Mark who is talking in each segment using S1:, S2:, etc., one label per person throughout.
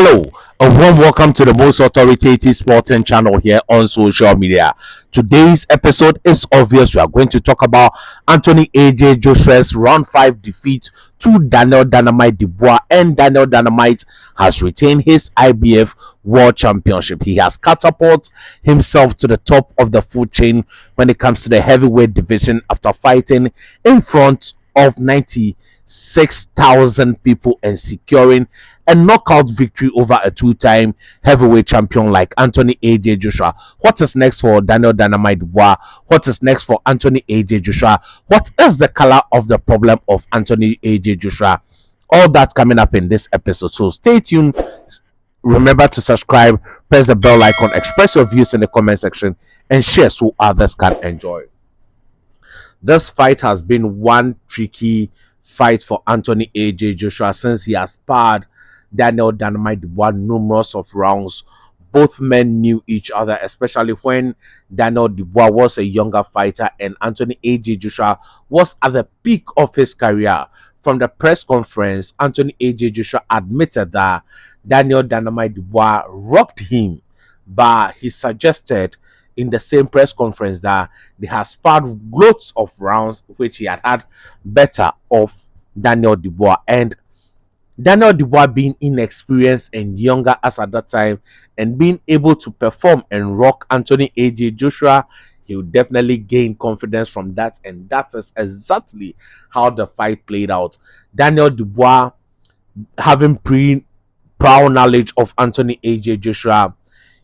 S1: Hello, a warm welcome to the most authoritative sporting channel here on social media. Today's episode is obvious. We are going to talk about Anthony AJ Joshua's round 5 defeat to Daniel Dynamite Dubois, and Daniel Dynamite has retained his IBF World Championship. He has catapulted himself to the top of the food chain when it comes to the heavyweight division after fighting in front of 96,000 people and securing a knockout victory over a two-time heavyweight champion like Anthony AJ Joshua. What is next for Daniel Dynamite Dubois? What is next for Anthony AJ Joshua? What is the color of the problem of Anthony AJ Joshua? All that's coming up in this episode. So stay tuned. Remember to subscribe, press the bell icon, express your views in the comment section, and share so others can enjoy. This fight has been one tricky fight for Anthony AJ Joshua since he has sparred Daniel Dynamite Dubois numerous of rounds. Both men knew each other, especially when Daniel Dubois was a younger fighter and Anthony AJ Joshua was at the peak of his career. From the press conference, Anthony AJ Joshua admitted that Daniel Dynamite Dubois rocked him, but he suggested in the same press conference that they had sparred loads of rounds which he had better of Daniel Dubois, and Daniel Dubois being inexperienced and younger as at that time and being able to perform and rock Anthony AJ Joshua, he will definitely gain confidence from that, and that is exactly how the fight played out. Daniel Dubois, having prior knowledge of Anthony AJ Joshua,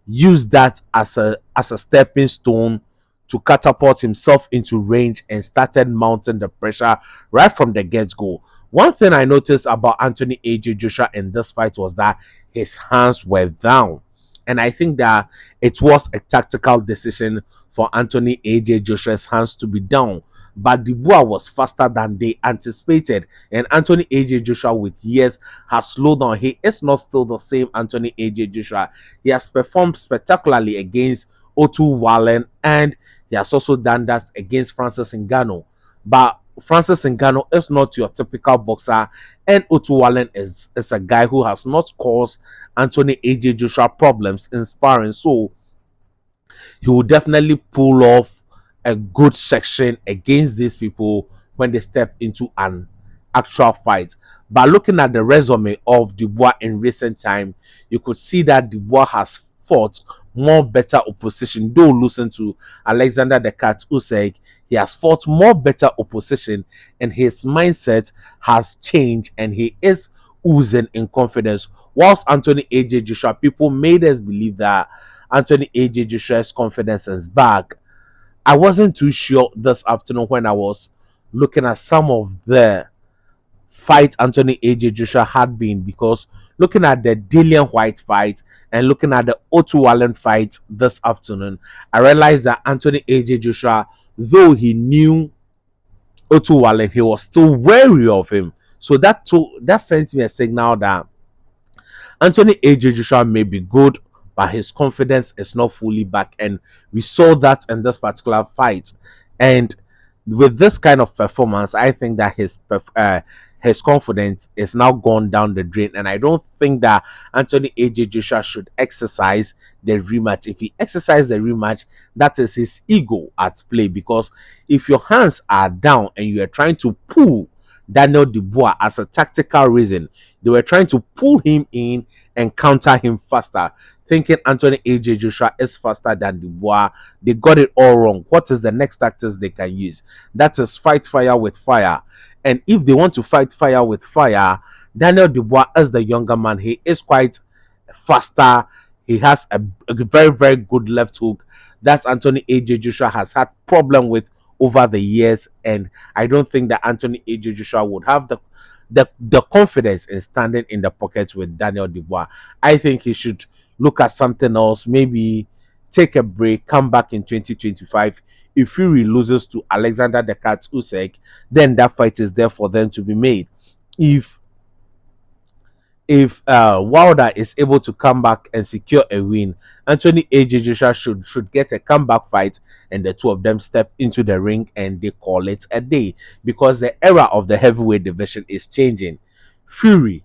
S1: used that as a stepping stone to catapult himself into range and started mounting the pressure right from the get-go. One thing I noticed about Anthony AJ Joshua in this fight was that his hands were down. And I think that it was a tactical decision for Anthony AJ Joshua's hands to be down. But Dubois was faster than they anticipated. And Anthony AJ Joshua, with years, has slowed down. He is not still the same Anthony AJ Joshua. He has performed spectacularly against Otto Wallen, and he has also done that against Francis Ngannou. But Francis Ngannou is not your typical boxer, and Otto Wallen is a guy who has not caused Anthony AJ Joshua problems in sparring. So he will definitely pull off a good section against these people when they step into an actual fight. But looking at the resume of Dubois in recent time, you could see that Dubois has fought more better opposition, though losing to Alexander the Cat Usyk. He has fought more better opposition, and his mindset has changed, and he is oozing in confidence. Whilst Anthony AJ Joshua, people made us believe that Anthony AJ Joshua's confidence is back. I wasn't too sure this afternoon when I was looking at some of the fight Anthony AJ Joshua had been, because looking at the Dillian White fight and looking at the Otto Wallen fight this afternoon, I realized that Anthony AJ Joshua, though he knew Otto Wallen, he was still wary of him. So that sends me a signal that Anthony AJ Joshua may be good, but his confidence is not fully back, and we saw that in this particular fight. And with this kind of performance, I think that his confidence is now gone down the drain, and I don't think that Anthony AJ Joshua should exercise the rematch. If he exercises the rematch, that is his ego at play, because if your hands are down and you are trying to pull Daniel Dubois as a tactical reason, they were trying to pull him in and counter him faster, thinking Anthony AJ Joshua is faster than Dubois. They got it all wrong. What is the next tactics they can use? That is fight fire with fire. And if they want to fight fire with fire, Daniel Dubois is the younger man. He is quite faster. He has a very, very good left hook that Anthony AJ Joshua has had problem with over the years. And I don't think that Anthony AJ Joshua would have the confidence in standing in the pockets with Daniel Dubois. I think he should look at something else, maybe take a break, come back in 2025. If Fury loses to Alexander the Cat Usyk, then that fight is there for them to be made. If Wilder is able to come back and secure a win, Anthony AJ Joshua should get a comeback fight, and the two of them step into the ring and they call it a day, because the era of the heavyweight division is changing. Fury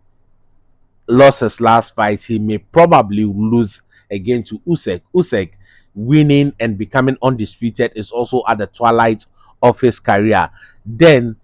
S1: lost his last fight, he may probably lose again to Usyk. Usyk winning and becoming undisputed is also at the twilight of his career. Then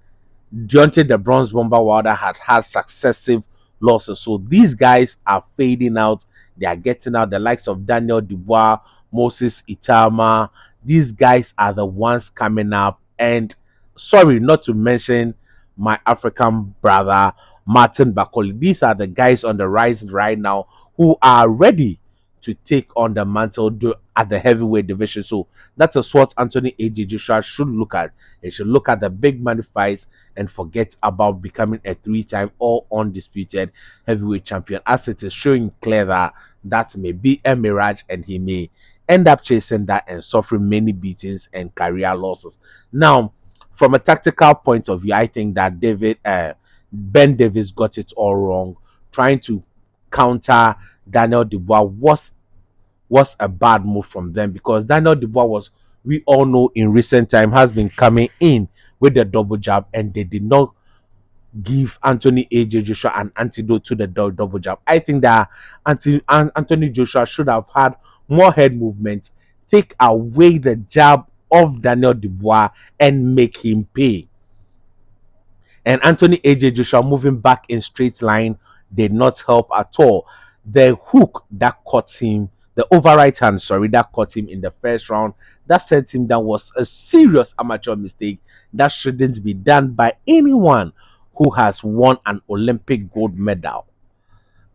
S1: Deontay the Bronze Bomber Wilder had had successive losses. So these guys are fading out. They are getting out. The likes of Daniel Dubois, Moses Itama. These guys are the ones coming up. And sorry, not to mention my African brother, Martin Bakoli. These are the guys on the rise right now who are ready to take on the mantle at the heavyweight division. So that is what Anthony A.J. Joshua should look at. He should look at the big money fights and forget about becoming a three-time all undisputed heavyweight champion, as it is showing clear that that may be a mirage and he may end up chasing that and suffering many beatings and career losses. Now, from a tactical point of view, I think that Ben Davis got it all wrong. Trying to counter Daniel Dubois was a bad move from them, because Daniel Dubois was, we all know, in recent time has been coming in with the double jab, and they did not give Anthony AJ Joshua an antidote to the double jab. I think that Anthony Joshua should have had more head movement, take away the jab of Daniel Dubois, and make him pay. And Anthony AJ Joshua moving back in straight line did not help at all. The hook that caught him, the over right hand, sorry, that caught him in the first round, that sent him down, was a serious amateur mistake that shouldn't be done by anyone who has won an Olympic gold medal.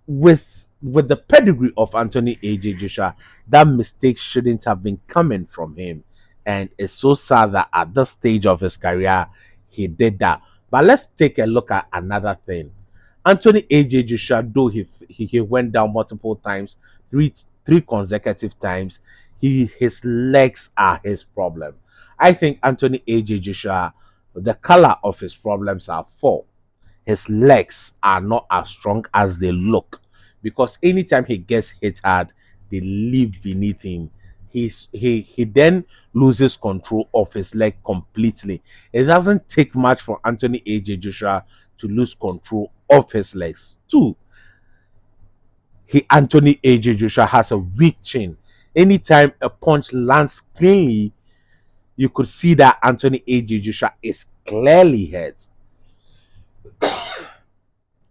S1: With the pedigree of Anthony AJ Joshua, that mistake shouldn't have been coming from him. And it's so sad that at this stage of his career, he did that. But let's take a look at another thing. Anthony AJ Joshua, though he went down multiple times, three consecutive times, his legs are his problem. I think Anthony AJ Joshua, the color of his problems are four. His legs are not as strong as they look, because anytime he gets hit hard, they leave beneath him. He then loses control of his leg completely. It doesn't take much for Anthony AJ Joshua to lose control of his legs. Two, Anthony AJ Joshua has a weak chin. Anytime a punch lands cleanly, you could see that Anthony AJ Joshua is clearly hurt.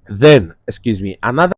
S1: Then, excuse me, another